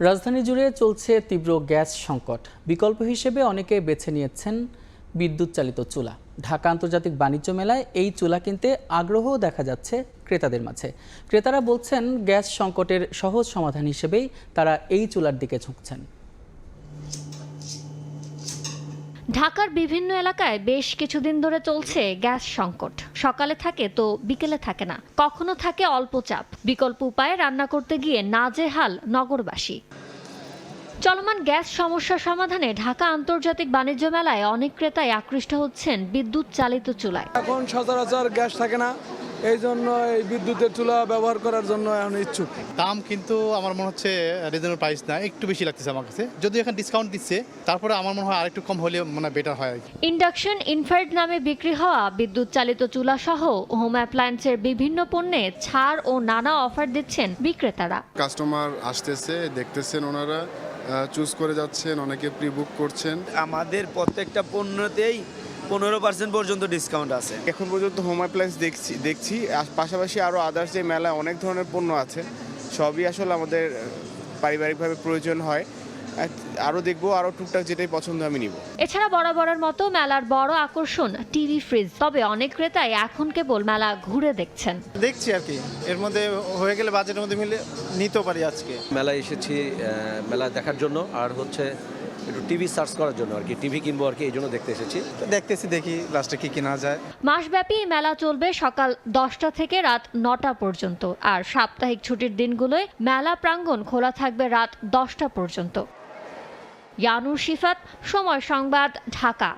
রাজধানী জুড়ে চলছে তীব্র গ্যাস সংকট। বিকল্প হিসেবে অনেকে বেছে নিয়েছেন বিদ্যুৎ চালিত চুলা। ঢাকা আন্তর্জাতিক বাণিজ্য মেলায় এই চুলা কিনতে আগ্রহও দেখা যাচ্ছে ক্রেতাদের মাঝে। ক্রেতারা বলছেন গ্যাস সংকটের সহজ সমাধান হিসেবেই তারা এই চুলার দিকে ঝুঁকছেন। ঢাকার বিভিন্ন এলাকায় বেশ কিছুদিন ধরে চলছে গ্যাস সংকট। সকালে থাকে তো বিকেলে থাকে না, কখনো থাকে অল্প চাপ। বিকল্প উপায়ে রান্না করতে গিয়ে নাজেহাল নগরবাসী। চলমান গ্যাস সমস্যা সমাধানে ঢাকা আন্তর্জাতিক বাণিজ্য মেলায় অনেক ক্রেতাই আকৃষ্ট হচ্ছেন বিদ্যুৎ চালিত চুলায়। এখন সচরাচর গ্যাস থাকে না, এই জন্য এই বিদ্যুতের চুলা ব্যবহার করার জন্য এখন ইচ্ছুক। দাম কিন্তু আমার মনে হচ্ছে রিজনেবল প্রাইস না, একটু বেশি লাগতেছে আমার কাছে। যদি এখন ডিসকাউন্ট দিচ্ছে তারপরে আমার মনে হয় আরেকটু কম হলে মানে বেটার হয়। ইন্ডাকশন ইনফ্রারেড নামে বিক্রি হওয়া বিদ্যুৎ চালিত চুলা সহ হোম অ্যাপ্লায়েন্সের বিভিন্ন পণ্যে ছাড় ও নানা অফার দিচ্ছেন বিক্রেতারা। কাস্টমার আসতেছে, দেখতেছেন, ওনারা চুজ করে যাচ্ছেন, অনেকে প্রি বুক করছেন। আমাদের প্রত্যেকটা পণ্যতেই 15% পর্যন্ত ডিসকাউন্ট আছে। এখন পর্যন্ত হোম অ্যাপ্লায়েন্স দেখছি পাশাপাশি আরও আদার্স যে মেলায় অনেক ধরনের পণ্য আছে, সবই আসলে আমাদের পারিবারিকভাবে প্রয়োজন হয়। আরও দেখবো, আরও টুকটাক যেটাই পছন্দ আমি নিব। এছাড়া বরাবরের মতো মেলার বড় আকর্ষণ টিভি ফ্রিজ। তবে অনেক ক্রেতাই এখন কেবল মেলা ঘুরে দেখছেন। দেখছি আর কি, এর মধ্যে হয়ে গেলে বাজেটের মধ্যে মিলে নিতে পারি। আজকে মেলায় এসেছি মেলা দেখার জন্য, আর হচ্ছে একটু টিভি সার্চ করার জন্য আর কি, টিভি কিনবো আর কি, এই জন্য দেখতে এসেছি। দেখি লাস্টে কি কেনা যায়। মাসব্যাপী মেলা চলবে সকাল 10টা থেকে রাত 9টা পর্যন্ত। আর সাপ্তাহিক ছুটির দিনগুলোয় মেলা প্রাঙ্গণ খোলা থাকবে রাত 10টা পর্যন্ত। ইয়ানুর শিফাত, সময় সংবাদ, ঢাকা।